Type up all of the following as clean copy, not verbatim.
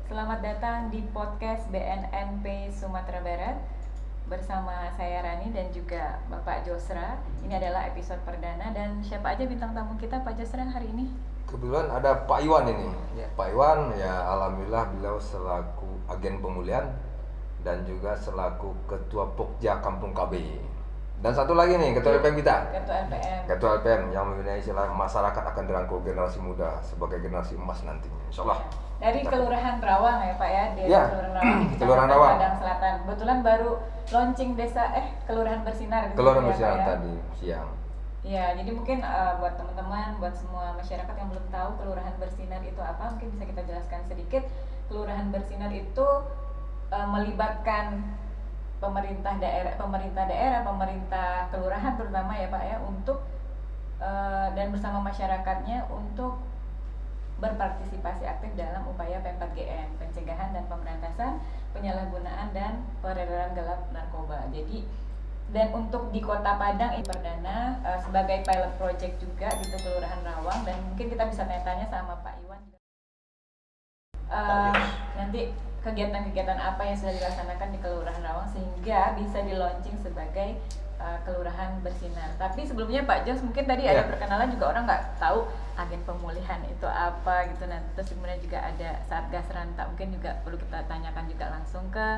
Selamat datang di podcast BNNP Sumatera Barat bersama saya Rani dan juga Bapak Josra. Ini adalah episode perdana dan siapa aja bintang tamu kita Pak Josra hari ini? Kebetulan ada Pak Iwan ini. Ya, Pak Iwan ya alhamdulillah beliau selaku agen pemulihan dan juga selaku ketua Pokja Kampung KB. Dan satu lagi nih ketua LPM kita. Ketua LPM. Ketua LPM yang mempunyai istilah masyarakat akan dirangkul generasi muda sebagai generasi emas nantinya. Insyaallah. Dari Kelurahan Rawang ya Pak ya, dari Ya. Kelurahan Rawang di Kelurahan Kecamatan Rawang. Padang Selatan. Kebetulan baru launching Kelurahan Bersinar gitu Kelurahan ya, Bersinar Pak, ya? tadi siang. Ya, jadi mungkin buat teman-teman, buat semua masyarakat yang belum tahu Kelurahan Bersinar itu apa, mungkin bisa kita jelaskan sedikit. Kelurahan Bersinar itu melibatkan pemerintah daerah, pemerintah kelurahan terutama ya Pak ya, untuk dan bersama masyarakatnya untuk berpartisipasi aktif dalam upaya P4GN, pencegahan dan pemberantasan penyalahgunaan dan peredaran gelap narkoba. Jadi dan untuk di Kota Padang ini perdana sebagai pilot project juga gitu Kelurahan Rawang, dan mungkin kita bisa tanya-tanya sama Pak Iwan nanti kegiatan-kegiatan apa yang sudah dilaksanakan di Kelurahan Rawang sehingga bisa di launching sebagai Kelurahan Bersinar. Tapi sebelumnya Pak Jos mungkin tadi ada perkenalan juga, orang nggak tahu agen pemulihan itu apa gitu. Nah terus kemudian juga ada Satgas Ranta, mungkin juga perlu kita tanyakan juga langsung ke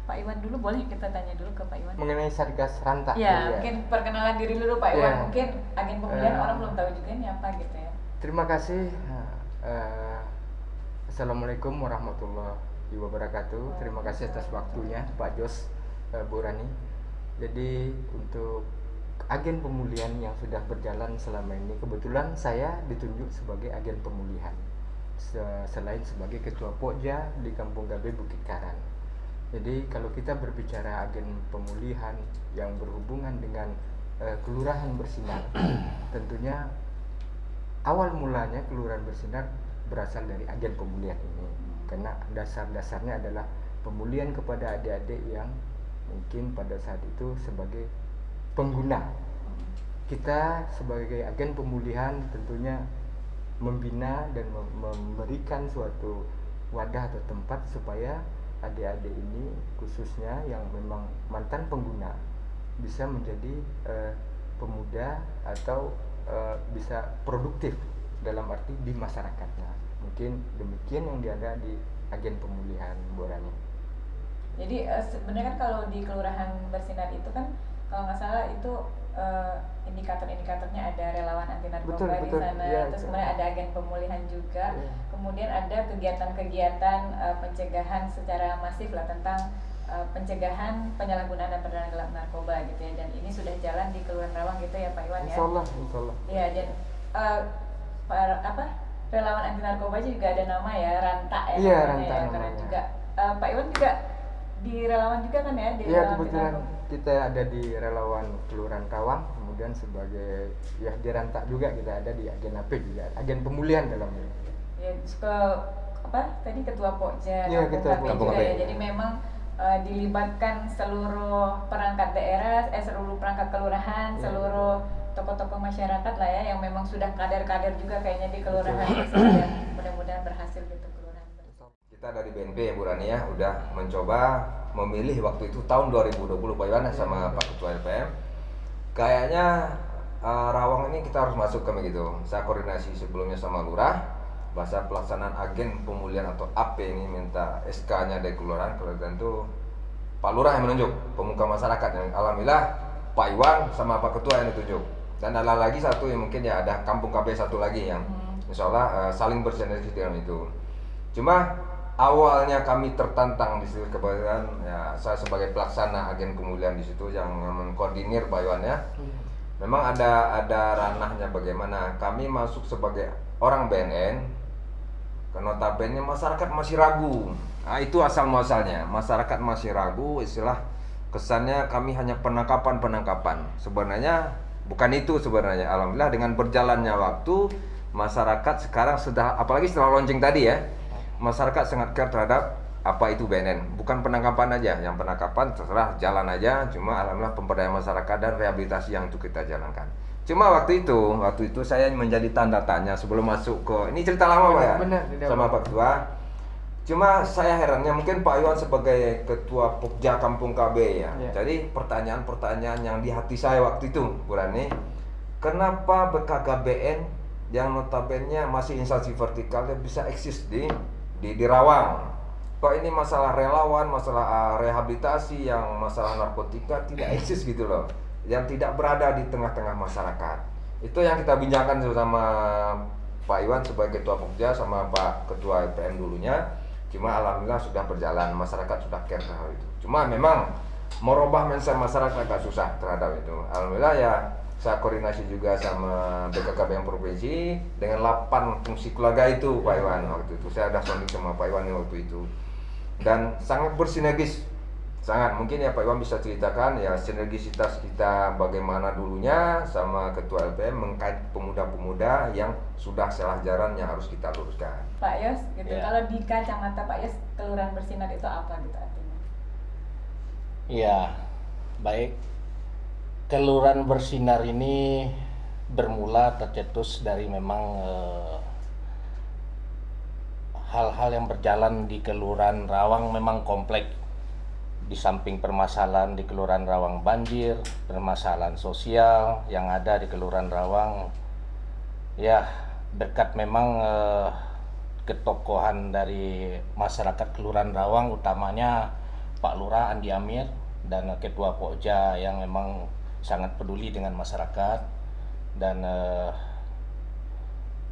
Pak Iwan dulu. Boleh kita tanya dulu ke Pak Iwan mengenai Satgas Ranta? Ya, mungkin perkenalan diri dulu Pak Iwan. Mungkin agen pemulihan orang belum tahu juga ini apa gitu ya. Terima kasih. Assalamualaikum warahmatullahi wabarakatuh. Terima kasih atas waktunya Pak Jos, Bu Rani. Jadi untuk agen pemulihan yang sudah berjalan selama ini, kebetulan saya ditunjuk sebagai agen pemulihan selain sebagai ketua Pokja di Kampung KB Bukit Karan. Jadi kalau kita berbicara agen pemulihan yang berhubungan dengan Kelurahan Bersinar, tentunya awal mulanya Kelurahan Bersinar berasal dari agen pemulihan ini, karena dasar-dasarnya adalah pemulihan kepada adik-adik yang mungkin pada saat itu sebagai pengguna. Kita sebagai agen pemulihan tentunya membina dan memberikan suatu wadah atau tempat supaya adik-adik ini khususnya yang memang mantan pengguna bisa menjadi pemuda atau bisa produktif dalam arti di masyarakatnya. Mungkin demikian yang ada di agen pemulihan Bu Rani. Jadi sebenarnya kan kalau di Kelurahan Bersinar itu kan kalau nggak salah itu indikator-indikatornya ada relawan anti narkoba di sana, ya, terus kemudian ada agen pemulihan juga, kemudian ada kegiatan-kegiatan pencegahan secara masif lah tentang pencegahan penyalahgunaan dan peredaran gelap narkoba gitu ya, dan ini sudah jalan di Kelurahan Rawang gitu ya Pak Iwan ya. Insyaallah. Ya, dan relawan anti narkoba juga ada nama ya, Ranta ya. Iya, Ranta ya, namanya. Juga Pak Iwan juga di relawan juga kan ya? Iya, kebetulan kita ada di relawan Kelurahan Rawang, kemudian sebagai ya di Ranta juga kita ada di agen AP juga, agen pemulihan dalamnya. Ya, tadi ketua Pokja Kampung juga KB. ya. Jadi memang dilibatkan seluruh perangkat daerah, seluruh perangkat kelurahan, seluruh tokoh-tokoh masyarakat lah ya, yang memang sudah kader-kader juga kayaknya di kelurahan ya. Mudah-mudahan berhasil gitu kelurahan. Kita dari BNP ya Bu Rani ya, udah mencoba memilih waktu itu tahun 2020 Pak Iwan sama Pak Ketua LPM. Kayaknya Rawang ini kita harus masuk ke begitu. Saya koordinasi sebelumnya sama Lurah, bahasa pelaksanaan agen pemulihan atau AP ini minta SK-nya dari kelurahan. Kalau itu Pak Lurah yang menunjuk, pemuka masyarakat yang alhamdulillah Pak Iwan sama Pak Ketua yang ditunjuk. Dan ada lagi satu yang mungkin ya ada Kampung KB satu lagi yang insya Allah saling bersinergi dalam itu. Cuma awalnya kami tertantang di situ, kebetulan ya saya sebagai pelaksana agen pemulihan di situ yang mengkoordinir Pak Iwan ya. Memang ada ranahnya bagaimana kami masuk sebagai orang BNN, karena notabene masyarakat masih ragu. Nah, itu asal muasalnya, masyarakat masih ragu, istilah kesannya kami hanya penangkapan. Sebenarnya bukan itu sebenarnya. Alhamdulillah dengan berjalannya waktu, masyarakat sekarang sudah, apalagi setelah launching tadi ya, masyarakat sangat care terhadap apa itu BNN. Bukan penangkapan aja, yang penangkapan terserah jalan aja, cuma alhamdulillah pemberdayaan masyarakat dan rehabilitasi yang itu kita jalankan. Cuma waktu itu saya menjadi tanda tanya sebelum masuk ke, ini cerita lama Pak ya, benar, sama Pak Ketua. Cuma saya herannya mungkin Pak Iwan sebagai ketua Pokja Kampung KB ya. Ya. Jadi pertanyaan-pertanyaan yang di hati saya waktu itu, Bu Rani, kenapa BKKBN yang notabene masih instansi vertikal yang bisa eksis di Rawang? Kok ini masalah relawan, masalah rehabilitasi, yang masalah narkotika tidak eksis gitu loh, yang tidak berada di tengah-tengah masyarakat. Itu yang kita bincangkan bersama Pak Iwan sebagai ketua Pokja sama Pak Ketua LPM dulunya. Cuma alhamdulillah sudah berjalan, masyarakat sudah care terhadap itu. Cuma memang merubah mindset masyarakat agak susah terhadap itu. Alhamdulillah ya, saya koordinasi juga sama BKKBN Provinsi dengan 8 fungsi keluarga itu Pak Iwan waktu itu. Saya ada sounding sama Pak Iwan waktu itu. Dan sangat bersinergis. Sangat, mungkin ya Pak Iwan bisa ceritakan ya sinergisitas kita bagaimana dulunya sama Ketua LPM mengkait pemuda-pemuda yang sudah salah jalan yang harus kita luruskan. Pak Yos, gitu. Ya. Kalau di kacamata Pak Yos, kelurahan bersinar itu apa gitu artinya? Iya, baik. Kelurahan bersinar ini bermula tercetus dari memang hal-hal yang berjalan di Kelurahan Rawang memang kompleks. Di samping permasalahan di Kelurahan Rawang banjir, permasalahan sosial yang ada di Kelurahan Rawang, ya berkat memang ketokohan dari masyarakat Kelurahan Rawang, utamanya Pak Lurah Andi Amir dan Ketua Pokja yang memang sangat peduli dengan masyarakat, dan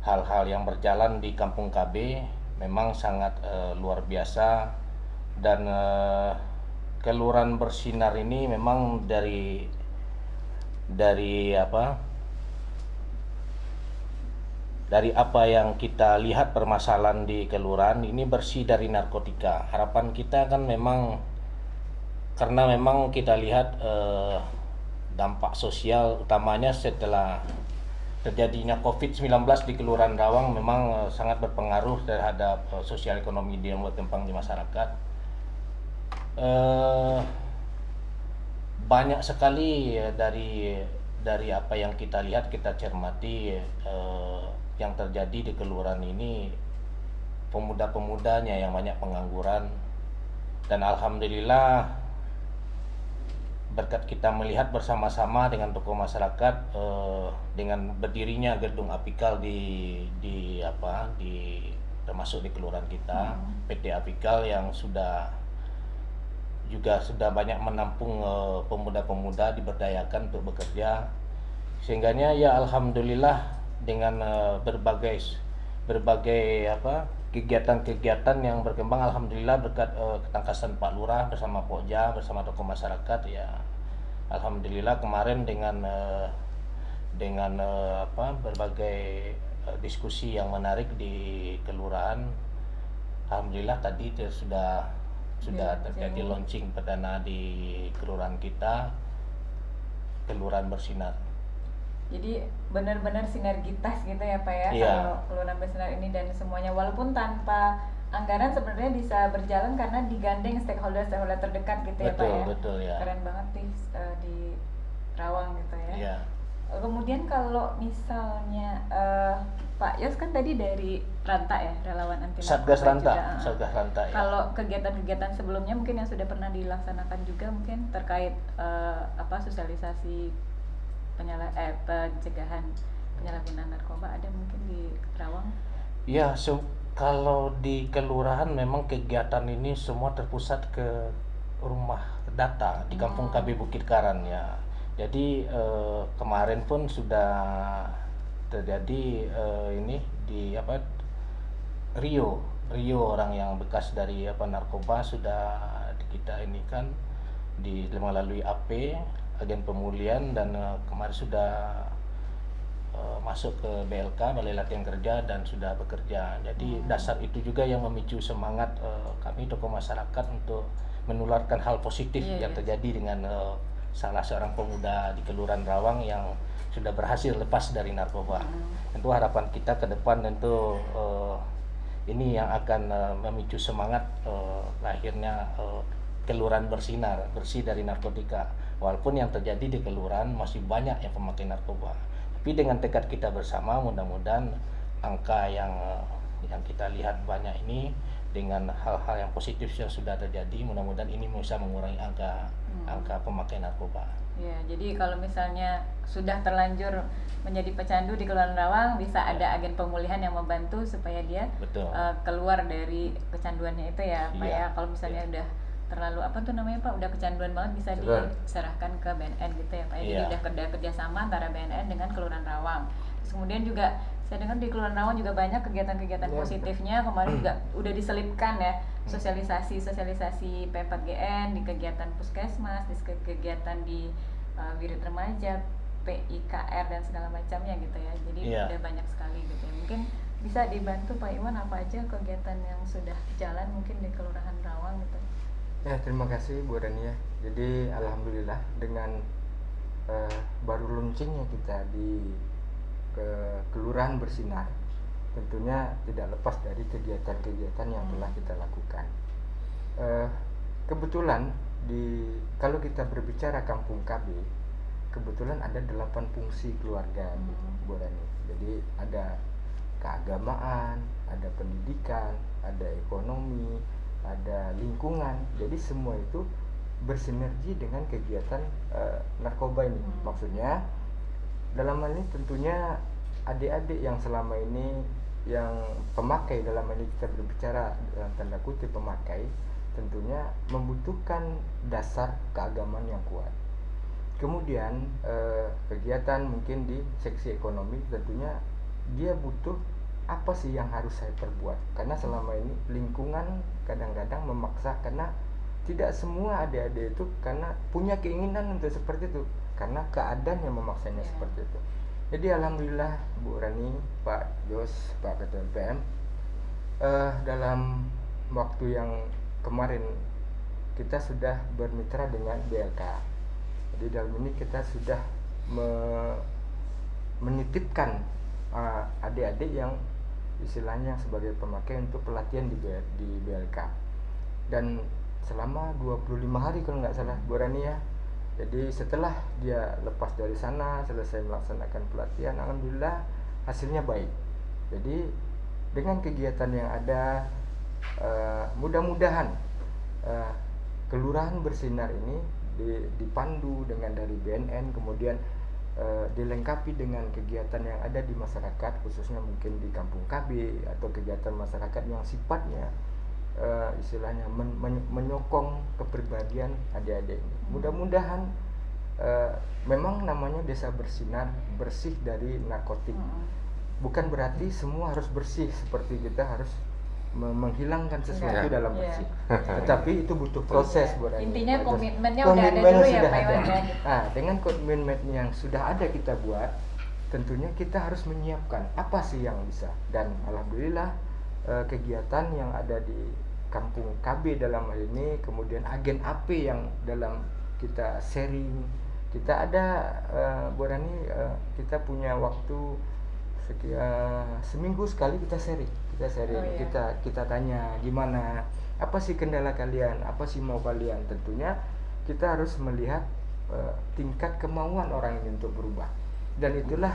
hal-hal yang berjalan di Kampung KB memang sangat luar biasa. Dan Kelurahan Bersinar ini memang dari apa yang kita lihat permasalahan di kelurahan ini bersih dari narkotika. Harapan kita kan memang karena memang kita lihat dampak sosial utamanya setelah terjadinya COVID-19 di Kelurahan Rawang memang sangat berpengaruh terhadap sosial ekonomi yang berkembang di masyarakat. Banyak sekali dari apa yang kita lihat, kita cermati yang terjadi di kelurahan ini, pemuda-pemudanya yang banyak pengangguran. Dan alhamdulillah berkat kita melihat bersama-sama dengan tokoh masyarakat dengan berdirinya gedung apikal di termasuk di kelurahan kita, PT Apikal yang sudah banyak menampung pemuda-pemuda diberdayakan untuk bekerja, sehingganya ya alhamdulillah dengan berbagai kegiatan-kegiatan yang berkembang, alhamdulillah berkat ketangkasan Pak Lurah bersama Pokja bersama tokoh masyarakat, ya alhamdulillah kemarin dengan berbagai diskusi yang menarik di kelurahan, alhamdulillah tadi sudah terjadi launching perdana di kelurahan kita, Kelurahan Bersinar. Jadi benar-benar sinergitas gitu ya Pak ya, Iya. kalau Kelurahan Bersinar ini dan semuanya walaupun tanpa anggaran sebenarnya bisa berjalan karena digandeng stakeholder terdekat gitu ya Pak ya. Betul ya. Keren banget nih di Rawang gitu ya. Iya. Kemudian kalau misalnya Pak Yos kan tadi dari Ranta ya, relawan anti Satgas narkoba Ranta, juga. Satgas Ranta ya. Kalau kegiatan-kegiatan sebelumnya mungkin yang sudah pernah dilaksanakan juga mungkin terkait sosialisasi pencegahan penyalahgunaan narkoba ada mungkin di Rawang? Ya, kalau di kelurahan memang kegiatan ini semua terpusat ke rumah data di Kampung KB Bukit Karan ya. Jadi kemarin pun sudah terjadi ini di Rio orang yang bekas dari narkoba sudah kita ini kan melalui AP agen pemulihan, dan kemarin sudah masuk ke BLK Balai Latihan Kerja dan sudah bekerja. Jadi dasar itu juga yang memicu semangat kami tokoh masyarakat untuk menularkan hal positif yang terjadi dengan salah seorang pemuda di Kelurahan Rawang yang sudah berhasil lepas dari narkoba. Tentu harapan kita ke depan tentu ini yang akan memicu semangat lahirnya Kelurahan Bersinar, bersih dari narkotika. Walaupun yang terjadi di kelurahan masih banyak yang pemakai narkoba, tapi dengan tekad kita bersama mudah-mudahan angka yang kita lihat banyak ini dengan hal-hal yang positif yang sudah terjadi, mudah-mudahan ini bisa mengurangi angka pemakaian narkoba. Ya, jadi kalau misalnya sudah terlanjur menjadi pecandu di Kelurahan Rawang, bisa ada agen pemulihan yang membantu supaya dia Betul. keluar dari kecanduannya itu ya, Pak Iya. ya. Kalau misalnya udah terlalu apa tuh namanya Pak, udah kecanduan banget, bisa Betul. diserahkan ke BNN gitu ya Pak. Jadi Iya. udah kerjasama antara BNN dengan Kelurahan Rawang. Terus kemudian juga saya dengar di Kelurahan Rawang juga banyak kegiatan-kegiatan Iya. positifnya. Kemarin juga udah diselipkan ya sosialisasi P4GN di kegiatan puskesmas, di kegiatan di wirid remaja, PIKR dan segala macamnya gitu ya. Jadi Iya. udah banyak sekali gitu ya. Mungkin bisa dibantu Pak Iwan apa aja kegiatan yang sudah jalan mungkin di Kelurahan Rawang gitu. Ya, terima kasih Bu Rania. Jadi alhamdulillah dengan baru launchingnya kita di Kelurahan Bersinar, tentunya tidak lepas dari kegiatan-kegiatan yang telah kita lakukan. Kebetulan kalau kita berbicara Kampung KB, kebetulan ada 8 fungsi keluarga gitu, Bu Rani. Jadi ada keagamaan, ada pendidikan, ada ekonomi, ada lingkungan. Jadi semua itu bersinergi dengan kegiatan narkoba ini. Maksudnya dalam hal ini tentunya adik-adik yang selama ini yang pemakai, dalam hal ini kita berbicara dalam tanda kutip pemakai, tentunya membutuhkan dasar keagamaan yang kuat. Kemudian kegiatan mungkin di seksi ekonomi, tentunya dia butuh apa sih yang harus saya perbuat, karena selama ini lingkungan kadang-kadang memaksa, karena tidak semua adik-adik itu karena punya keinginan untuk seperti itu, karena keadaan yang memaksanya seperti itu. Jadi alhamdulillah Bu Rani, Pak Jos, Pak Ketua LPM, dalam waktu yang kemarin kita sudah bermitra dengan BLK. Jadi dalam ini kita sudah menitipkan adik-adik yang istilahnya sebagai pemakai untuk pelatihan di BLK. Dan selama 25 hari kalau nggak salah Bu Rani ya. Jadi setelah dia lepas dari sana, selesai melaksanakan pelatihan, alhamdulillah hasilnya baik. Jadi dengan kegiatan yang ada, mudah-mudahan Kelurahan Bersinar ini dipandu dengan dari BNN, kemudian dilengkapi dengan kegiatan yang ada di masyarakat, khususnya mungkin di Kampung KB atau kegiatan masyarakat yang sifatnya istilahnya menyokong kepribadian adik-adik ini. Mudah-mudahan memang namanya Desa Bersinar, bersih dari narkotik. Bukan berarti semua harus bersih, seperti kita harus menghilangkan sesuatu dalam bersih. Tetapi itu butuh proses, Bu Rani. Intinya komitmennya udah ada dulu ya Pak Iwan ya. Nah, dengan komitmen yang sudah ada kita buat, tentunya kita harus menyiapkan apa sih yang bisa. Dan alhamdulillah kegiatan yang ada di Kampung KB dalam hal ini, kemudian agen AP yang dalam kita sharing, kita ada Bu Rani, kita punya waktu seminggu sekali kita sharing, kita tanya gimana, apa sih kendala kalian, apa sih mau kalian. Tentunya kita harus melihat tingkat kemauan orang ini untuk berubah, dan itulah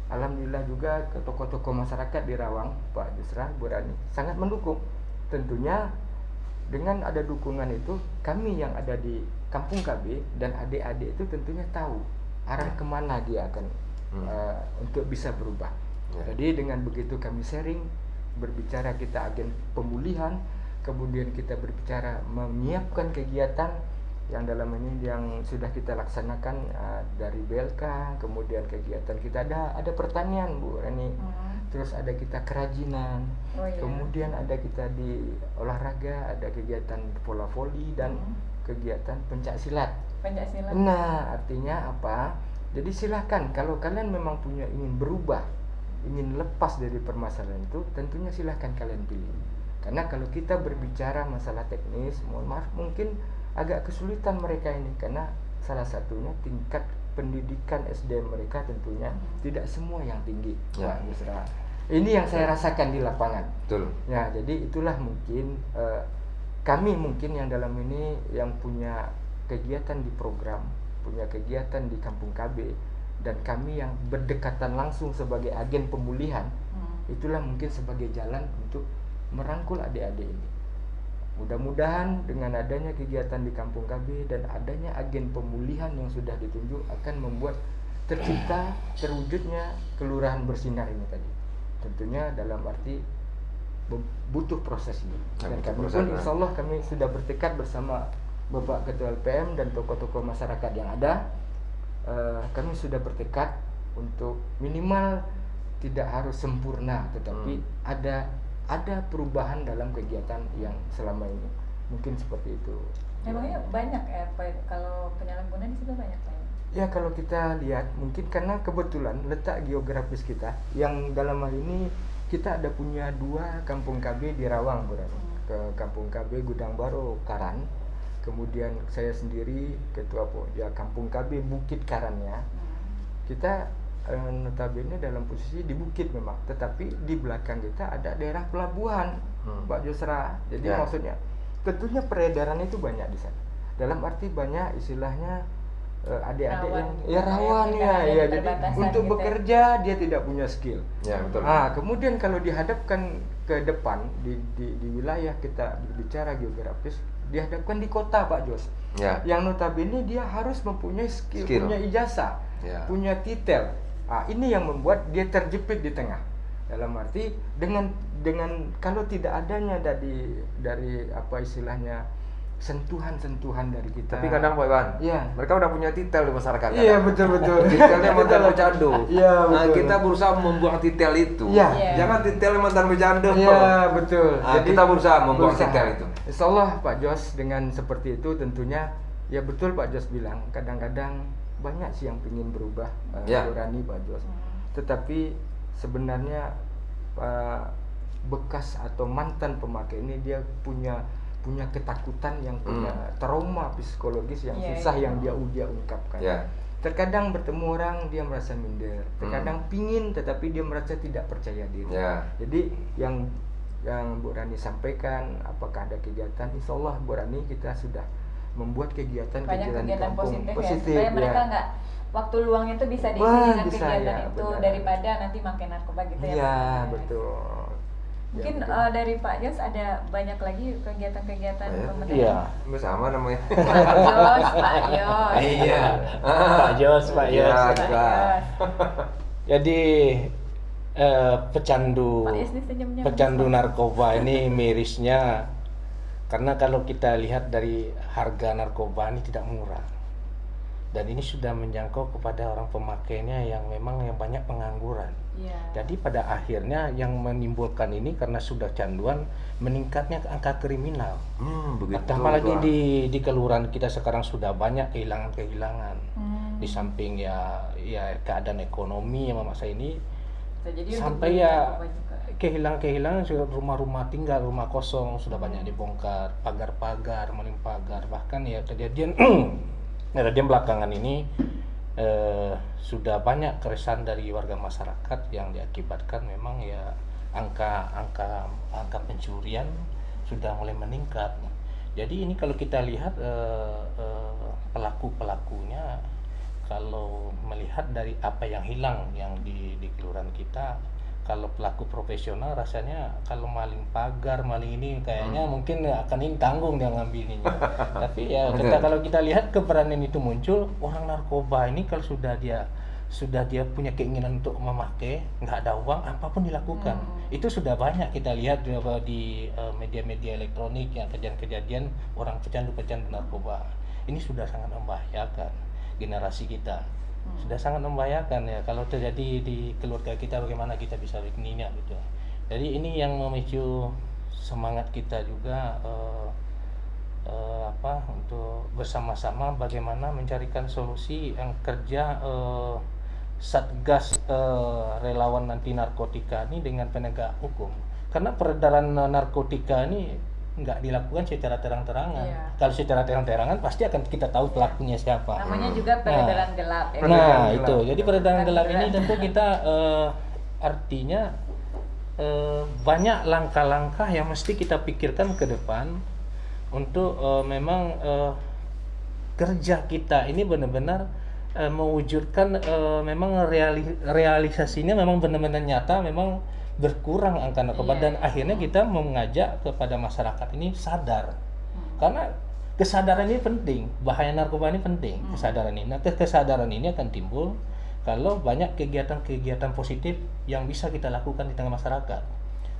alhamdulillah juga ke tokoh-tokoh masyarakat di Rawang, Pak Jusra, Bu Rani sangat mendukung. Tentunya dengan ada dukungan itu, kami yang ada di Kampung KB dan adik-adik itu tentunya tahu arah kemana dia akan untuk bisa berubah. Jadi dengan begitu kami sharing, berbicara kita agen pemulihan, kemudian kita berbicara menyiapkan kegiatan yang dalam ini yang sudah kita laksanakan dari BLK, kemudian kegiatan kita ada pertanian Bu Rani, terus ada kita kerajinan, kemudian ada kita di olahraga, ada kegiatan bola voli dan kegiatan pencak silat. Nah, artinya apa? Jadi silahkan kalau kalian memang punya ingin berubah, ingin lepas dari permasalahan itu, tentunya silahkan kalian pilih. Karena kalau kita berbicara masalah teknis, mohon maaf mungkin agak kesulitan mereka ini, karena salah satunya tingkat pendidikan SDM mereka tentunya tidak semua yang tinggi, Pak Yusra. Ini yang saya rasakan di lapangan. Betul. Ya, jadi itulah mungkin kami mungkin yang dalam ini yang punya kegiatan di program, punya kegiatan di Kampung KB, dan kami yang berdekatan langsung sebagai agen pemulihan, itulah mungkin sebagai jalan untuk merangkul adik-adik ini. Mudah-mudahan dengan adanya kegiatan di Kampung KB dan adanya agen pemulihan yang sudah ditunjuk akan membuat tercipta terwujudnya kelurahan bersinar ini tadi. Tentunya dalam arti butuh proses ini. Dan butuh kami proses, pun insya Allah kami sudah bertekad bersama Bapak Ketua LPM dan tokoh-tokoh masyarakat yang ada. Kami sudah bertekad untuk minimal tidak harus sempurna, tetapi ada perubahan dalam kegiatan yang selama ini. Mungkin seperti itu. Memangnya banyak ya kalau penyalahgunaan di situ banyak Pak? Ya, kalau kita lihat mungkin karena kebetulan letak geografis kita yang dalam hal ini kita ada punya 2 kampung KB di Rawang, Bu Rani. Ke Kampung KB Gudang Baru Karan. Kemudian saya sendiri ketua Kampung KB Bukit Karannya. Kita notabene dalam posisi di bukit memang, tetapi di belakang kita ada daerah pelabuhan, Pak Josra. Jadi maksudnya tentunya peredaran itu banyak di sana. Dalam arti banyak istilahnya adik-adik Rawan. yang rawan ya. Jadi untuk gitu. bekerja dia tidak punya skill. Ya, betul. Kemudian kalau dihadapkan ke depan di wilayah kita berbicara geografis, dihadapkan di kota Pak Jos. Ya. Yang notabene dia harus mempunyai skill. Punya ijazah, punya titel. Ini yang membuat dia terjepit di tengah. Dalam arti dengan kalau tidak adanya dari apa istilahnya sentuhan-sentuhan dari kita. Tapi kadang Pak Iwan, mereka udah punya titel di masyarakat. Iya, betul. Titelnya mantan pecandu. Iya, betul. Kita berusaha membuang titel itu. Iya. Jangan titelnya mantan pecandu. Iya, betul. Jadi kita berusaha membuang titel itu. Insyaallah Pak Jos dengan seperti itu tentunya ya betul Pak Jos bilang kadang-kadang banyak sih yang ingin berubah, Rani Pak Jos. Tetapi sebenarnya bekas atau mantan pemakai ini dia punya ketakutan yang punya trauma psikologis yang susah yang dia ungkapkan. Terkadang bertemu orang dia merasa minder, terkadang pingin tetapi dia merasa tidak percaya diri. Jadi yang Bu Rani sampaikan, apakah ada kegiatan? Insya Allah Bu Rani kita sudah membuat kegiatan kegiatan kampung positif ya, supaya mereka nggak waktu luangnya tuh bisa diisi dengan kegiatan itu benar. Daripada nanti makin narkoba gitu ya. Iya, betul. Mungkin dari Pak Jos ada banyak lagi kegiatan-kegiatan pemerintah. Iya. Sama namanya. Pak Jos. Iya. Pak Jos. Jadi pecandu Pak Jos ini senyumnya narkoba ini mirisnya karena kalau kita lihat dari harga narkoba ini tidak murah. Dan ini sudah menjangkau kepada orang pemakainya yang memang yang banyak pengangguran. Jadi pada akhirnya yang menimbulkan ini karena sudah canduan meningkatnya angka kriminal. Tambah lagi di kelurahan kita sekarang sudah banyak kehilangan. Di samping ya keadaan ekonomi yang memaksa ini sampai ya kehilangan rumah-rumah tinggal, rumah kosong sudah banyak dibongkar, pagar-pagar, maling pagar, bahkan ya kejadian belakangan ini sudah banyak keresahan dari warga masyarakat yang diakibatkan memang ya angka pencurian sudah mulai meningkat. Jadi ini kalau kita lihat pelakunya kalau melihat dari apa yang hilang yang di kelurahan kita, kalau pelaku profesional rasanya kalau maling pagar, maling ini kayaknya mungkin akan ini tanggung dia ngambilnya. Tapi ya kalau kita lihat keberanian itu muncul, orang narkoba ini kalau sudah dia punya keinginan untuk memakai, nggak ada uang, apapun dilakukan. Itu sudah banyak kita lihat di media-media elektronik yang kejadian-kejadian orang pecandu narkoba. Ini sudah sangat membahayakan generasi kita. Sudah sangat membahayakan ya kalau terjadi di keluarga kita, bagaimana kita bisa begininya gitu. Jadi ini yang memicu semangat kita juga untuk bersama-sama bagaimana mencarikan solusi yang kerja Satgas relawan anti narkotika ini dengan penegak hukum. Karena peredaran narkotika ini nggak dilakukan secara terang-terangan. Kalau secara terang-terangan pasti akan kita tahu pelakunya siapa. Namanya juga peredaran gelap ya. Itu. Jadi peredaran gelap ini tentu kita artinya banyak langkah-langkah yang mesti kita pikirkan ke depan untuk memang kerja kita ini benar-benar mewujudkan memang realisasinya memang benar-benar nyata, memang berkurang angka narkoba, Iya, dan iya. akhirnya kita mengajak kepada masyarakat ini sadar, karena kesadaran ini penting, bahaya narkoba ini penting, kesadaran ini. Nah, kesadaran ini akan timbul kalau banyak kegiatan-kegiatan positif yang bisa kita lakukan di tengah masyarakat.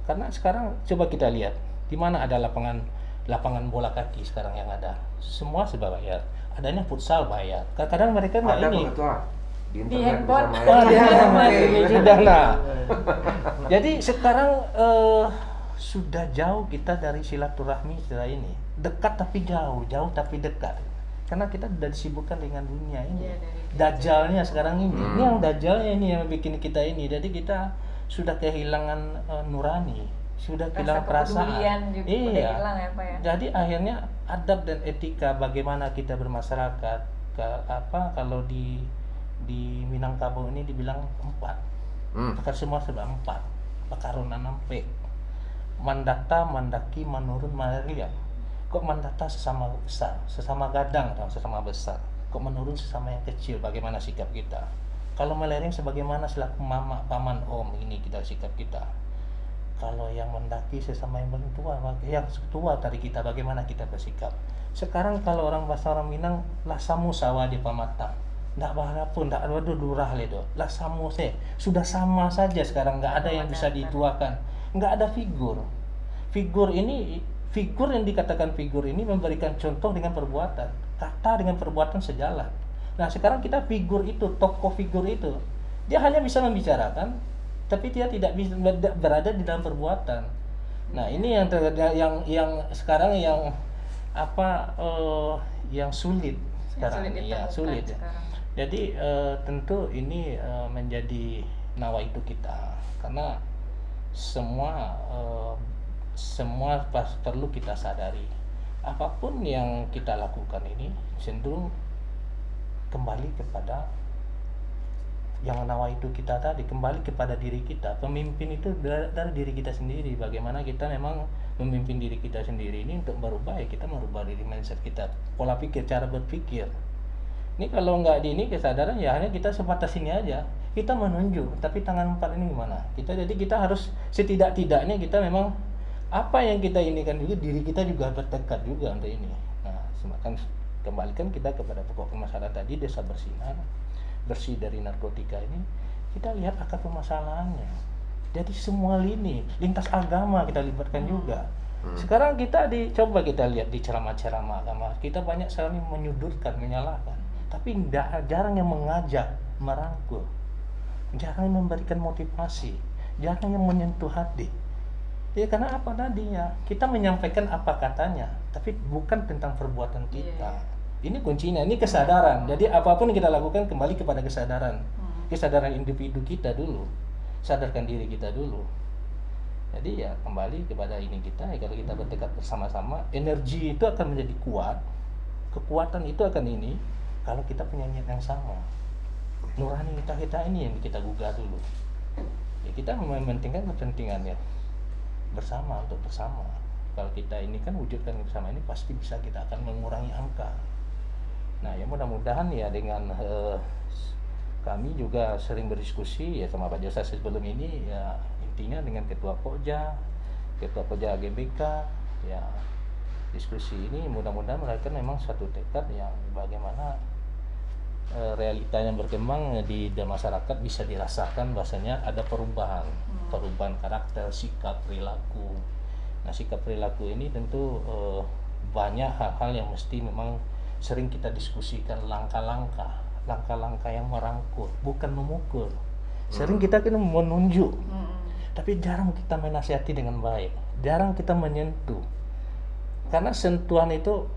Karena sekarang coba kita lihat di mana ada lapangan bola kaki sekarang yang ada, semua serba bayar. Adanya futsal bayar. Kadang-kadang mereka nggak Ada ini. Pak Ketua di Di internet bisa handphone. main. Wah, di handphone Oke. ini sudah lah. Jadi sekarang sudah jauh kita dari silaturahmi setelah ini. Dekat tapi jauh, jauh tapi dekat. Karena kita sudah disibukkan dengan dunia ini. Iya, dari Dajjalnya sekarang ini. Ini yang dajjalnya ini yang bikin kita ini. Jadi kita sudah kehilangan nurani, sudah kehilangan kepedulian perasaan. juga udah hilang ya, Pak ya. Jadi akhirnya adab dan etika bagaimana kita bermasyarakat, kalau di Minangkabau ini dibilang 4. Pakar semua sudah 4. Pakarunan sampai mandata, mandaki, menurun, malaria. Kok mandata sesama besar, sesama gadang atau sesama besar. Kok menurun sesama yang kecil, bagaimana sikap kita? Kalau malaria sebagaimana selaku mama, paman, om, ini kita sikap kita. Kalau yang mendaki sesama yang paling tua, yang tua dari kita, bagaimana kita bersikap? Sekarang kalau orang bahasa orang Minang, lasamu sawah di pamatang. Nggak bahaya pun, nggak ada durah ledo. Lasamu sudah sama saja sekarang, nggak ada yang bisa dituakan. Nggak ada figur. Figur yang dikatakan figur ini memberikan contoh dengan perbuatan. Kata dengan perbuatan sejalan. Nah sekarang kita figur itu, tokoh figur itu, dia hanya bisa membicarakan, tapi dia tidak bisa berada di dalam perbuatan. Nah ini yang sekarang yang yang sulit sekarang, sulit. Sekarang. Jadi tentu ini menjadi nawaitu kita, karena semua perlu kita sadari, apapun yang kita lakukan ini cenderung kembali kepada yang nawaitu kita tadi, kembali kepada diri kita. Pemimpin itu dari diri kita sendiri. Bagaimana kita memang memimpin diri kita sendiri ini untuk berubah, ya kita merubah diri mindset kita, pola pikir, cara berpikir. Ini kalau nggak di ini kesadaran, ya hanya kita sebatas ini aja. Kita menunjuk, tapi tangan 4 ini gimana? Jadi kita harus setidak-tidaknya kita memang apa yang kita inikan juga, diri kita juga bertekad juga untuk ini. Nah, semakin kembalikan kita kepada pokok permasalahan tadi, desa bersinar, bersih dari narkotika ini, kita lihat akar permasalahannya. Jadi semua lintas agama kita libatkan juga. Sekarang kita coba kita lihat di ceramah-ceramah agama, kita banyak sekali menyudutkan, menyalahkan, tapi jarang yang mengajak, merangkul, jarang yang memberikan motivasi, jarang yang menyentuh hati. Ya karena apa tadinya? Kita menyampaikan apa katanya, tapi bukan tentang perbuatan kita. Ini kuncinya, ini kesadaran. Jadi apapun yang kita lakukan kembali kepada kesadaran. Kesadaran individu kita dulu. Sadarkan diri kita dulu. Jadi ya kembali kepada ini kita, ya kalau kita bertekad bersama-sama, energi itu akan menjadi kuat. Kekuatan itu akan ini kalau kita punya niat yang sama. Nurani kita ini yang kita gugah dulu. Ya kita mementingkan kepentingannya bersama, untuk bersama. Kalau kita ini kan wujudkan bersama ini, pasti bisa kita akan mengurangi angka. Nah ya mudah-mudahan ya dengan kami juga sering berdiskusi ya sama Pak Josa sebelum ini, ya intinya dengan Ketua Pokja GBK, ya diskusi ini mudah-mudahan mereka memang suatu tekad yang bagaimana realita yang berkembang di masyarakat bisa dirasakan, bahasanya ada perubahan karakter, sikap, perilaku. Nah sikap perilaku ini tentu banyak hal-hal yang mesti memang sering kita diskusikan, langkah-langkah yang merangkul, bukan memukul. Sering kita kan menunjuk, tapi jarang kita menasihati dengan baik, jarang kita menyentuh. Karena sentuhan itu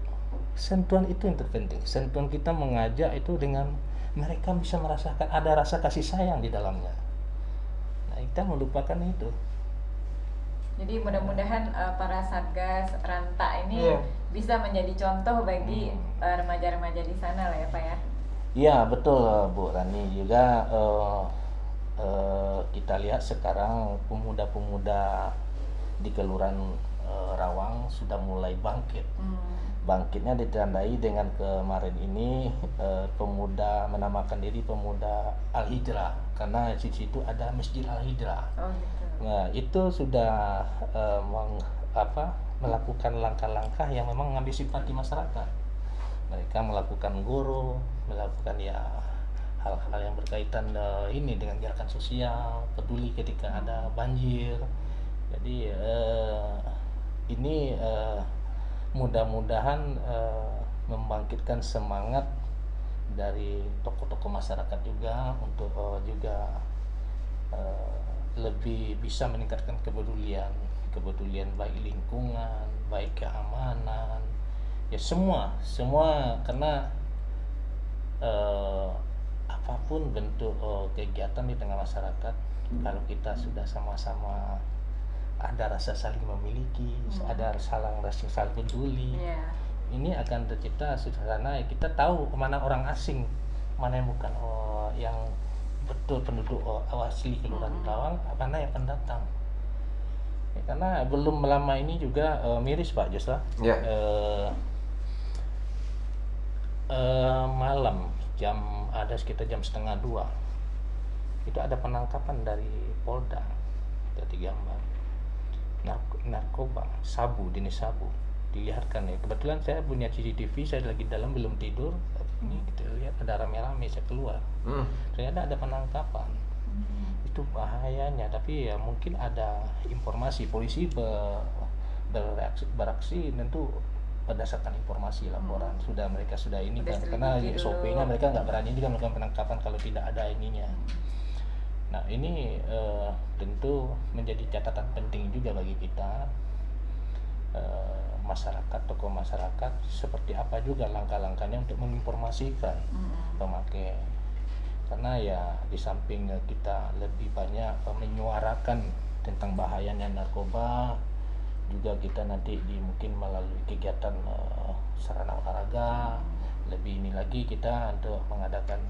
yang terpenting. Sentuhan kita mengajak itu dengan mereka bisa merasakan ada rasa kasih sayang di dalamnya. Nah kita melupakan itu. Jadi mudah-mudahan para satgas Ranta ini bisa menjadi contoh bagi remaja-remaja di sana lah ya Pak ya. Iya betul Bu Rani, juga kita lihat sekarang pemuda-pemuda di Kelurahan Rawang sudah mulai bangkit. Hmm. Bangkitnya ditandai dengan kemarin ini pemuda menamakan diri pemuda Al-Hijrah, karena di situ ada Masjid Al-Hijrah. Oh gitu. Nah, itu sudah melakukan langkah-langkah yang memang mengambil simpati masyarakat. Mereka melakukan guru, melakukan ya hal-hal yang berkaitan ini dengan gerakan sosial, peduli ketika ada banjir. Jadi ini mudah-mudahan membangkitkan semangat dari tokoh-tokoh masyarakat juga untuk juga lebih bisa meningkatkan kepedulian baik lingkungan, baik keamanan, ya semua karena apapun bentuk kegiatan di tengah masyarakat, kalau kita sudah sama-sama ada rasa saling memiliki, ada rasa saling peduli, ini akan tercipta suasana kita tahu kemana orang asing, mana yang bukan yang betul penduduk asli Kelurahan Rawang, mana yang pendatang. Ya, karena belum lama ini juga miris Pak Jos lah. Ya. Malam ada sekitar jam 1:30 itu ada penangkapan dari Polda Jati Gambir, narkoba, jenis sabu dilihatkan ya. Kebetulan saya punya CCTV, saya lagi dalam belum tidur, ini kita lihat ada rame-rame, saya keluar, ternyata ada penangkapan. Itu bahayanya, tapi ya mungkin ada informasi, polisi beraksi tentu berdasarkan informasi laporan. Mereka sudah ini kan, karena SOP-nya mereka nggak berani juga melakukan penangkapan kalau tidak ada ininya. Nah ini tentu menjadi catatan penting juga bagi kita, masyarakat, tokoh masyarakat, seperti apa juga langkah-langkahnya untuk menginformasikan pemakai. Karena ya di samping kita lebih banyak menyuarakan tentang bahayanya narkoba, juga kita nanti mungkin melalui kegiatan sarana olahraga, lebih ini lagi kita untuk mengadakan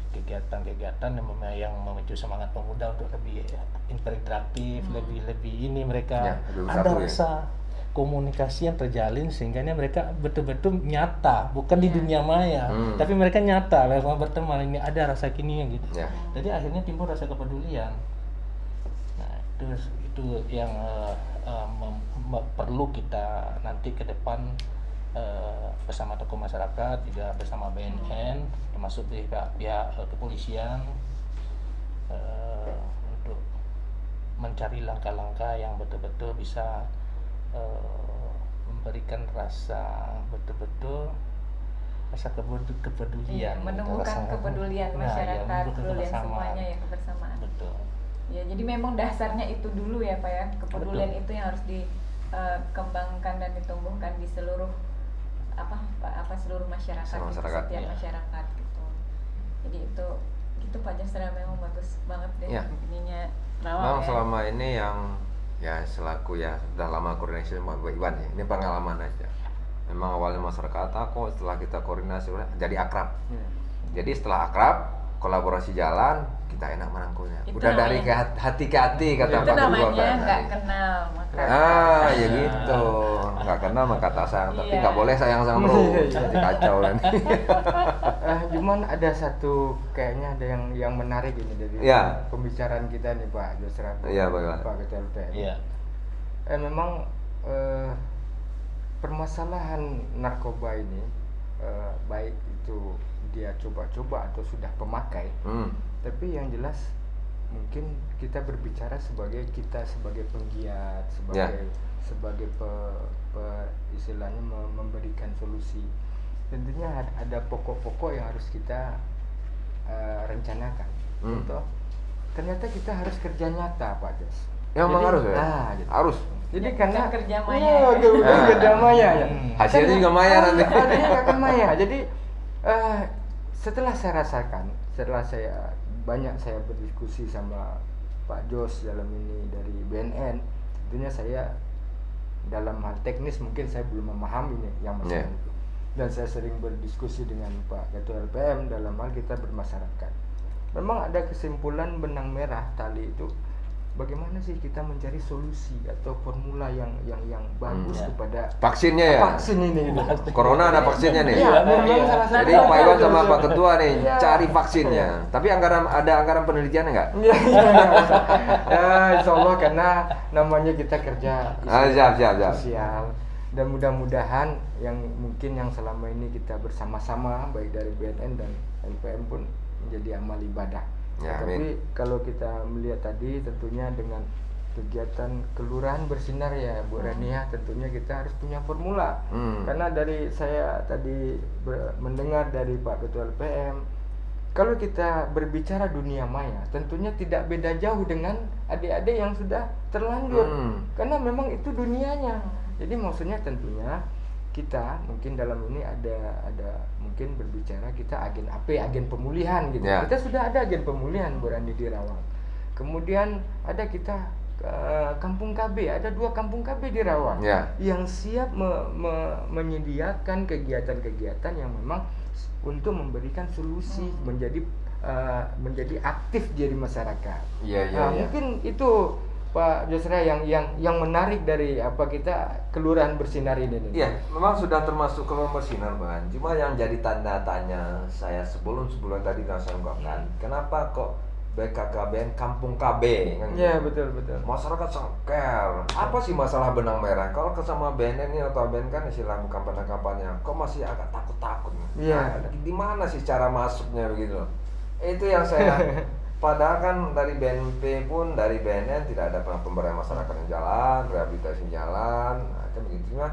kegiatan-kegiatan yang memicu semangat pemuda untuk lebih interaktif, lebih ini mereka Ya, ada rasa komunikasi yang terjalin sehingga mereka betul-betul nyata, bukan di dunia maya, tapi mereka nyata lewat berteman, ini ada rasa kini gitu. Jadi akhirnya timbul rasa kepedulian. Nah itu yang perlu kita nanti ke depan bersama tokoh masyarakat, juga bersama BNN, termasuk pihak kepolisian, untuk mencari langkah-langkah yang betul-betul bisa memberikan rasa betul-betul rasa kepedulian, menumbuhkan kepedulian masyarakat, kepedulian semuanya ya, kebersamaan. Betul. Ya, jadi memang dasarnya itu dulu ya Pak ya, kepedulian itu yang harus dikembangkan dan ditumbuhkan di seluruh seluruh masyarakat, setiap masyarakat gitu. Jadi itu gitu Pak Jasra, memang bagus banget deh ininya Rawang. Memang selama ini yang ya selaku ya sudah lama koordinasi sama Bu Iwan ya, ini pengalaman aja. Memang awalnya masyarakat takut, setelah kita koordinasi jadi akrab. Jadi setelah akrab, kolaborasi jalan, kita enak merangkulnya. Itu udah dari hati ke hati kata Pak Ketua. Itu namanya nggak kenal maka ya gitu, nggak kenal maka tak sayang, tapi nggak boleh sayang sama bro, jadi kacau nanti. Cuman ada satu, kayaknya ada yang menarik ini dari pembicaraan kita nih Pak Jasra, Pak Ketua LPM. Memang permasalahan narkoba ini, baik itu dia coba-coba atau sudah pemakai, tapi yang jelas mungkin kita berbicara sebagai penggiat, sebagai istilahnya memberikan solusi. Tentunya ada pokok-pokok yang harus kita rencanakan. Contoh, ternyata kita harus kerja nyata Pak Jos. Memang harus ya? Gitu. Harus. Jadi karena kerja maya, kerja maya ya. Hasilnya juga maya nanti. Hasilnya akan maya. Jadi setelah saya rasakan, setelah saya berdiskusi sama Pak Jos dalam ini dari BNN, tentunya saya dalam hal teknis mungkin saya belum memahami nih yang masalah itu. Dan saya sering berdiskusi dengan Pak Ketua LPM dalam hal kita bermasyarakat. Memang ada kesimpulan benang merah tali itu, bagaimana sih kita mencari solusi atau formula yang bagus Ya. kepada Vaksinnya ya. vaksin ini gitu. Corona ada vaksinnya nih. Iya, memang salah satu. Jadi Pak Iwan sama Pak Ketua nih Iya. cari vaksinnya. Tapi ada anggaran penelitiannya nggak? Iya, ya, insya Allah karena namanya kita kerja Siap. sosial, dan mudah-mudahan yang mungkin yang selama ini kita bersama-sama baik dari BNN dan LPM pun menjadi amal ibadah. Ya, Tapi amin. kalau kita melihat tadi tentunya dengan kegiatan kelurahan bersinar ya Bu Rania, tentunya kita harus punya formula. Karena dari saya tadi mendengar dari Pak Ketua LPM, kalau kita berbicara dunia maya, tentunya tidak beda jauh dengan adik-adik yang sudah terlanjur. Karena memang itu dunianya. Jadi maksudnya tentunya kita mungkin dalam ini ada mungkin berbicara kita agen AP, agen pemulihan gitu. Ya. Kita sudah ada agen pemulihan Bu Rani di Rawang. Kemudian ada kita kampung KB, ada 2 kampung KB di Rawang Ya. yang siap menyediakan kegiatan-kegiatan yang memang untuk memberikan solusi menjadi aktif jadi masyarakat. Iya. Mungkin itu Pak Josra yang menarik dari apa kita kelurahan bersinar ini nih. Iya, memang sudah termasuk kelurahan bersinar, Bang. Cuma yang jadi tanda tanya saya sebelum tadi saya ungkapkan, kenapa kok BKKBN Kampung KB kan? Iya, betul. Masyarakat sangat care. Apa sih masalah benang merah? Kalau kesama BNN ini atau BNN kan istilah bukan kampanye, kok masih agak takut-takut? Iya. Di mana sih cara masuknya begitu loh? Itu yang saya padahal kan dari BNP pun dari BNN tidak ada pemberdayaan masyarakat yang jalan, rehabilitasi jalan, kan begitu kan?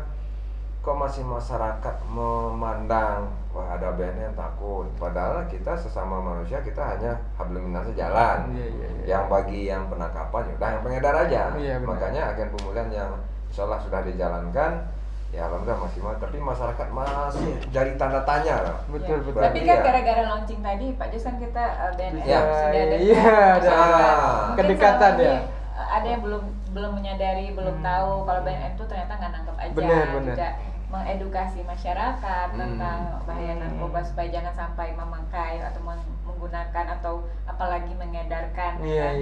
Kok masih masyarakat memandang wah ada BNN takut, padahal kita sesama manusia kita hanya hablum minnas jalan. Iya. Yang bagi yang penangkapan udah yang pengedar aja. Iya, benar. Makanya agen pemulihan yang insyaallah sudah dijalankan, ya alhamdulillah masih tapi masyarakat masih jadi tanda tanya loh. Betul. Tapi Berarti kan ya. gara-gara launching tadi Pak Jos kan kita BNN Ya. sudah ada Iya, ada Mungkin kedekatan selama ini, ya. Ada yang belum menyadari, belum tahu kalau BNN itu ternyata nggak nangkep aja. Benar. Juga mengedukasi masyarakat tentang bahaya narkoba supaya jangan sampai memakai atau menggunakan atau apalagi mengedarkan. Iya.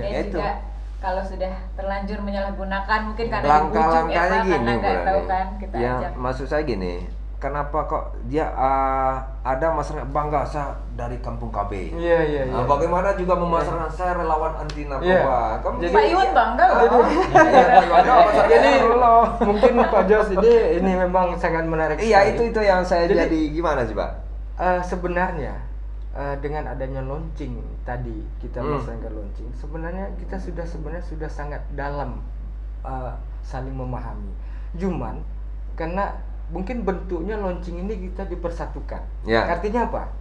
Kemudian Itu. juga kalau sudah terlanjur menyalahgunakan mungkin karena Langkah-langkahnya dibujuk gini, karena nggak Bu tahu Rani. kan kita Yang ajak. maksud saya gini, kenapa kok dia ada masyarakat bangga saya dari kampung KB. Iya. Bagaimana juga memasarkan saya relawan anti narkoba. Kamu Jadi- Pak Iwan bangga loh. Jadi mungkin Pak Jos ini memang sangat menarik. Iya, sekali. itu yang saya Jadi- jadi gimana sih, Pak? Sebenarnya dengan adanya launching tadi kita melaksanakan launching, sebenarnya kita sudah sangat dalam saling memahami. Cuman karena mungkin bentuknya launching ini kita dipersatukan. Ya. Artinya apa?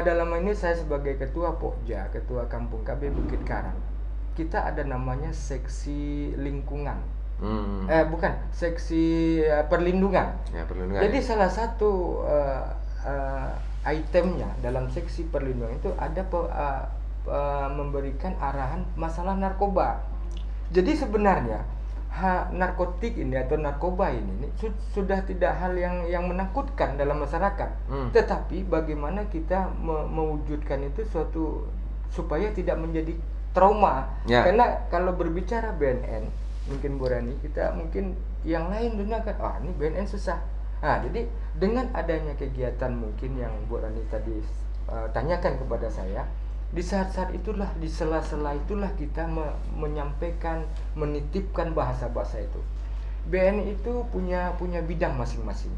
Dalam ini saya sebagai ketua Pokja, ketua Kampung KB Bukit Karang, kita ada namanya seksi lingkungan. Bukan, seksi perlindungan. Ya, perlindungan. Jadi salah satu itemnya dalam seksi perlindungan itu ada memberikan arahan masalah narkoba. Jadi sebenarnya narkotik ini atau narkoba ini sudah tidak hal yang menakutkan dalam masyarakat. Tetapi bagaimana kita mewujudkan itu suatu supaya tidak menjadi trauma. Ya. Karena kalau berbicara BNN, mungkin Bu Rani, kita mungkin yang lain dunia kan, ini BNN susah. Nah, jadi dengan adanya kegiatan mungkin yang Bu Rani tadi tanyakan kepada saya, di saat-saat itulah, di sela-sela itulah kita menyampaikan, menitipkan bahasa-bahasa itu. BNN itu punya bidang masing-masing.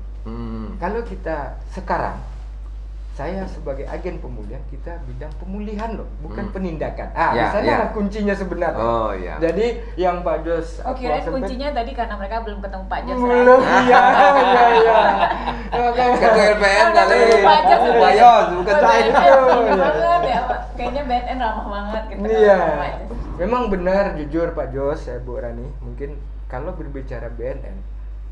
Kalau kita sekarang, saya sebagai agen pemulihan, kita bidang pemulihan loh, bukan penindakan. Di sana kuncinya sebenarnya. Oh iya. Jadi yang Pak Jos Kirain kuncinya tadi karena mereka belum ketemu Pak Jos. belum, iya. Ketua LPM kali. Pak Jos. Pak Yos, bukan saya. BNN banget ya, Pak. Kayaknya BNN ramah banget gitu. Iya. sama Pak Jos. Memang benar, jujur Pak Jos, Bu Rani, mungkin kalau berbicara BNN,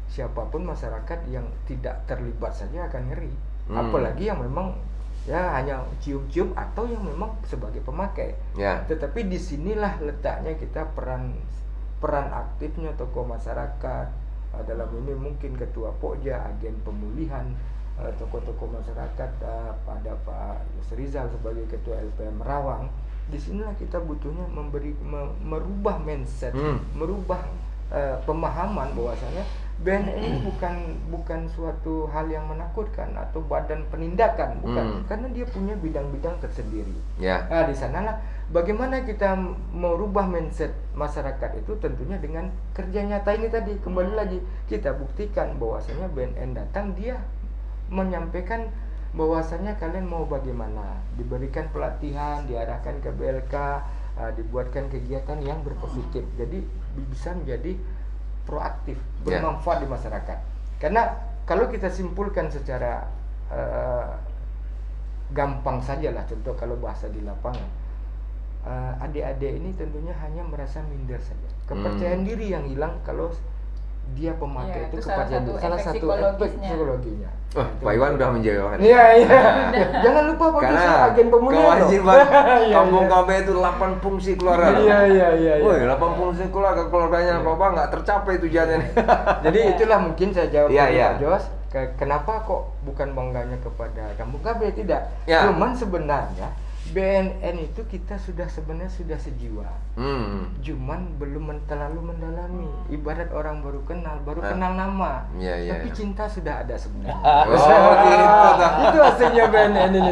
siapapun masyarakat yang tidak terlibat saja akan ngeri. Apalagi yang memang ya hanya cium-cium atau yang memang sebagai pemakai. Ya. Tetapi disinilah letaknya kita peran aktifnya tokoh masyarakat, dalam ini mungkin ketua Pokja, agen pemulihan, tokoh-tokoh masyarakat, pada Pak Yus Rizal sebagai ketua LPM Rawang. disinilah kita butuhnya merubah mindset, merubah pemahaman bahwasanya BNN ini bukan suatu hal yang menakutkan atau badan penindakan, bukan, karena dia punya bidang-bidang tersendiri. Nah, di sanalah bagaimana kita merubah mindset masyarakat itu tentunya dengan kerja nyata ini tadi. Kembali lagi kita buktikan bahwasanya BNN datang, dia menyampaikan bahwasanya kalian mau bagaimana, diberikan pelatihan, diarahkan ke BLK, dibuatkan kegiatan yang berpositif, jadi bisa menjadi proaktif, bermanfaat di masyarakat. Karena kalau kita simpulkan secara gampang sajalah, contoh kalau bahasa di lapangan, adik-adik ini tentunya hanya merasa minder saja, kepercayaan diri yang hilang kalau dia pemakai itu kepercayaan diri, salah satu efek psikologinya. Pak Iwan udah menjawab. Iya. Jangan lupa Pak Karena agen pemulihan. Kewajiban kampung KB itu 8 fungsi keluarga. Iya. Woi, 8 fungsi keluarga, keluarganya apa nggak tercapai tujuannya. Jadi itulah mungkin saya jawab Iya. Pak Jos. Kenapa kok bukan bangganya kepada kampung KB, tidak. Ya. Cuman sebenarnya BNN itu kita sebenarnya sudah sejiwa. Cuman belum terlalu mendalami. Ibarat orang baru kenal nama. Iya. Tapi cinta sudah ada sebenarnya. Oh, gitu dah. Itu hasilnya BNN ini.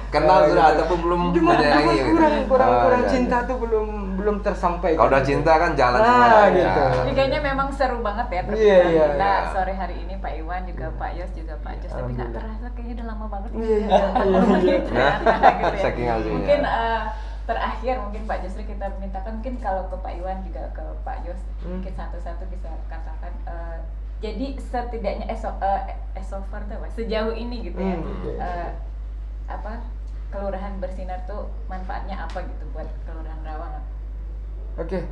Kenal sudah ada pun belum Cuma menyayangi. kurang iya. cinta tuh belum tersampaikan. Kalau udah cinta kan jalan semua. gitu. Jadi kayaknya memang seru banget ya Iya. kita sore hari ini, Pak Iwan juga Pak Yos juga Pak Jos, tapi nggak terasa kayaknya udah lama banget. Iya. Gitu ya. Saking aslinya. Mungkin terakhir mungkin Pak Yosri kita mintakan, mungkin kalau ke Pak Iwan juga ke Pak Yos, mungkin satu-satu bisa katakan. Jadi setidaknya esover tuh apa? Sejauh ini gitu ya, kelurahan bersinar tuh manfaatnya apa gitu buat kelurahan Rawang? Oke,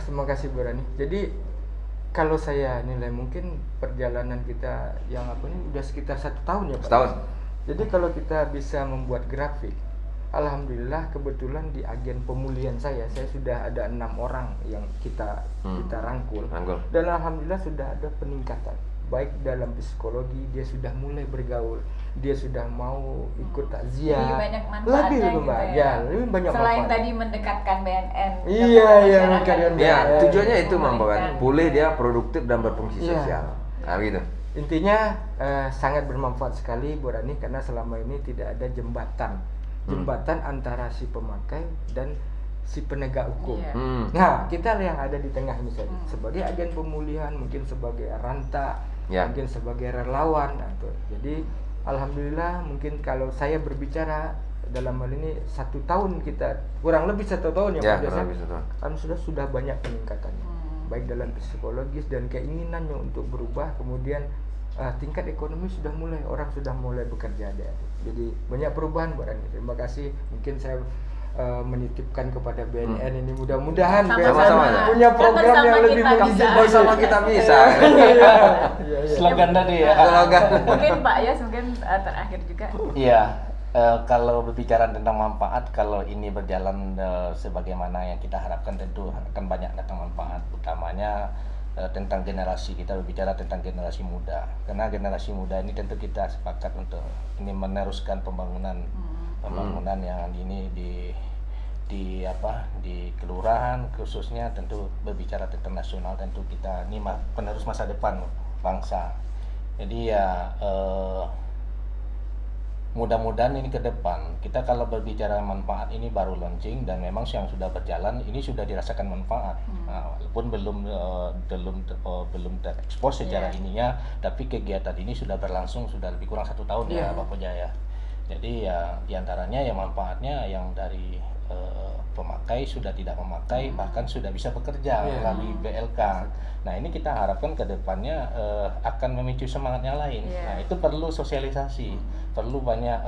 terima kasih Bu Rani. Jadi kalau saya nilai mungkin perjalanan kita yang ini udah sekitar 1 tahun ya Pak. Setahun. Jadi kalau kita bisa membuat grafik, alhamdulillah kebetulan di agen pemulihan saya sudah ada 6 orang yang kita rangkul. Dan alhamdulillah sudah ada peningkatan. Baik dalam psikologi, dia sudah mulai bergaul, dia sudah mau ikut takziah. Lebih banyak manfaatnya lebih banyak selain manfaat. tadi mendekatkan BNN. Iya, mendekatkan Ya, BNN. tujuannya itu membuat pulih dia produktif dan berfungsi Iya. sosial. Nah, gitu. Intinya sangat bermanfaat sekali Bu Rani, karena selama ini tidak ada jembatan antara si pemakai dan si penegak hukum. Iya. Nah, kita yang ada di tengah ini saja, sebagai agen pemulihan, mungkin sebagai ranta, mungkin sebagai relawan. Nah, tuh. Jadi alhamdulillah, mungkin kalau saya berbicara dalam hal ini 1 tahun, kita kurang lebih 1 tahun ya Pak Jos, kan sudah banyak peningkatannya, baik dalam psikologis dan keinginannya untuk berubah. Kemudian tingkat ekonomi sudah mulai, orang sudah mulai bekerja ada. Jadi banyak perubahan Bu Rani. Terima kasih. Mungkin saya menitipkan kepada BNN ini, mudah-mudahan BNN punya program yang lebih mengizinkan. Sama kita bisa. Slogan tadi ya. Mungkin Pak Yos, mungkin terakhir juga. Iya, kalau berbicara tentang manfaat, kalau ini berjalan sebagaimana yang kita harapkan, tentu akan banyak datang manfaat. Utamanya tentang generasi, kita berbicara tentang generasi muda. Karena generasi muda ini tentu kita sepakat untuk ini meneruskan pembangunan yang ini di kelurahan khususnya, tentu berbicara tentang nasional, tentu kita ini penerus masa depan bangsa. Jadi ya mudah-mudahan ini ke depan kita kalau berbicara manfaat ini baru launching, dan memang yang sudah berjalan ini sudah dirasakan manfaat. Walaupun belum terekspos secara ininya, tapi kegiatan ini sudah berlangsung sudah lebih kurang 1 tahun ya Bapak Jaya. Jadi ya diantaranya ya manfaatnya yang dari pemakai sudah tidak memakai, bahkan sudah bisa bekerja melalui BLK. Nah ini kita harapkan ke depannya akan memicu semangat yang lain. Nah itu perlu sosialisasi, perlu banyak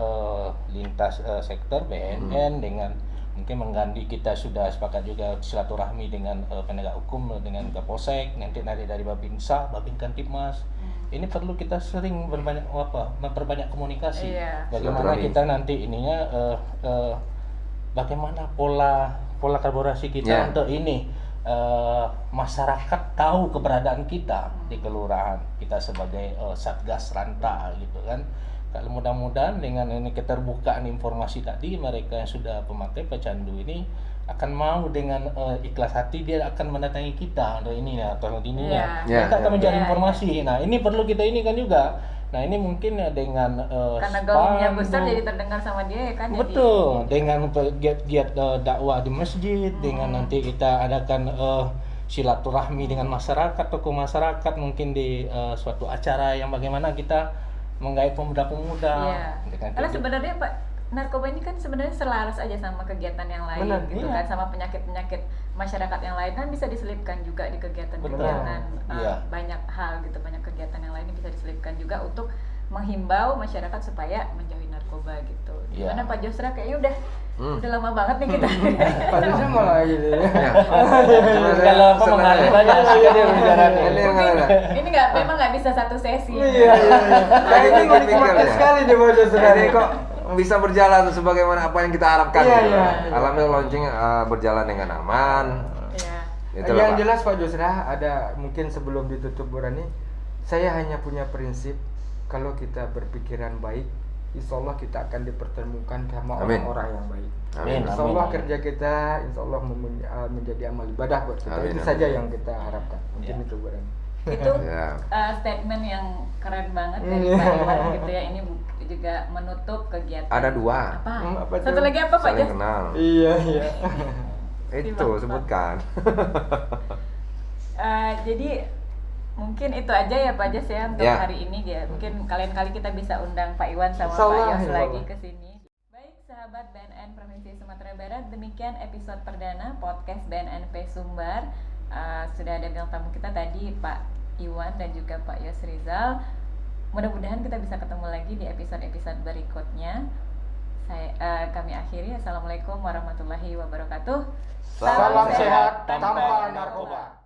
lintas sektor BNN dengan mungkin mengganti, kita sudah sepakat juga silaturahmi dengan penegak hukum, dengan Kapolsek, nanti dari Babinsa, Babin Kantipmas. Ini perlu kita sering memperbanyak komunikasi. Bagaimana kita nanti ininya bagaimana pola kolaborasi kita untuk ini masyarakat tahu keberadaan kita di kelurahan, kita sebagai satgas ranta gitu kan. Kalau mudah-mudahan dengan ini keterbukaan informasi tadi, mereka yang sudah pemakai pecandu ini akan mau dengan ikhlas hati dia akan mendatangi kita untuk ini ya atau ini ya. Iya, Mereka akan iya. mencari Iya, informasi. Nah, ini perlu kita ini kan juga. Nah, ini mungkin ya dengan Karena gaungnya besar spanduk. jadi terdengar sama dia ya kan. Jadi- Betul, dengan giat-giat dakwah di masjid, dengan nanti kita adakan silaturahmi dengan masyarakat, tokoh masyarakat, mungkin di suatu acara yang bagaimana kita menggait pemuda-pemuda. Iya. Dengan Karena kegiatan- sebenarnya Pak, narkoba ini kan sebenarnya selaras aja sama kegiatan yang lain Benar, gitu iya. kan, sama penyakit-penyakit masyarakat yang lain kan bisa diselipkan juga di kegiatan-kegiatan Iya. banyak hal gitu, banyak kegiatan yang lain yang bisa diselipkan juga untuk menghimbau masyarakat supaya menjauhi narkoba gitu. Iya. Gimana Pak Josra, kayaknya udah lama banget nih kita. Padahal malah gini. Ya. Kalau apa mengalir aja sih dia bicara nih. Ini yang ada. Ini memang nggak bisa satu sesi. Iya. Lagi Ini pikir-pikir menikmati ya. sekali nih Pak Jos. Ini kok bisa berjalan sebagaimana apa yang kita harapkan. Iya, gitu. iya. Alhamdulillah launching berjalan dengan aman. Iya. Itulah, Yang Pak. jelas Pak Josra, ada mungkin sebelum ditutup Burani, saya hanya punya prinsip kalau kita berpikiran baik, insya Allah kita akan dipertemukan sama Amin. orang-orang yang baik. Amin. Insya Allah Amin. kerja kita, insya Allah menjadi amal ibadah buat kita. Amin, Itu amin. saja yang kita harapkan. Mungkin Ya. itu Burani. Itu Ya. statement yang keren banget dari Iya. Pak Iwan gitu ya. Ini juga menutup kegiatan. Ada dua. Apa? Apa Satu tuh? lagi apa Pak Saling Jas? kenal. Iya, iya. Itu sebutkan. Jadi mungkin itu aja ya Pak Jas ya untuk Ya. hari ini ya. Mungkin kalian kali kita bisa undang Pak Iwan sama Insya Allah, Pak Yos insya lagi Allah. ke sini. Baik sahabat BNN Provinsi Sumatera Barat, demikian episode perdana podcast BNNP Sumbar. Sudah ada bintang tamu kita tadi Pak Iwan dan juga Pak Yos Rizal. Mudah-mudahan kita bisa ketemu lagi di episode-episode berikutnya. Kami akhiri. Assalamualaikum warahmatullahi wabarakatuh. Salam sehat tanpa narkoba.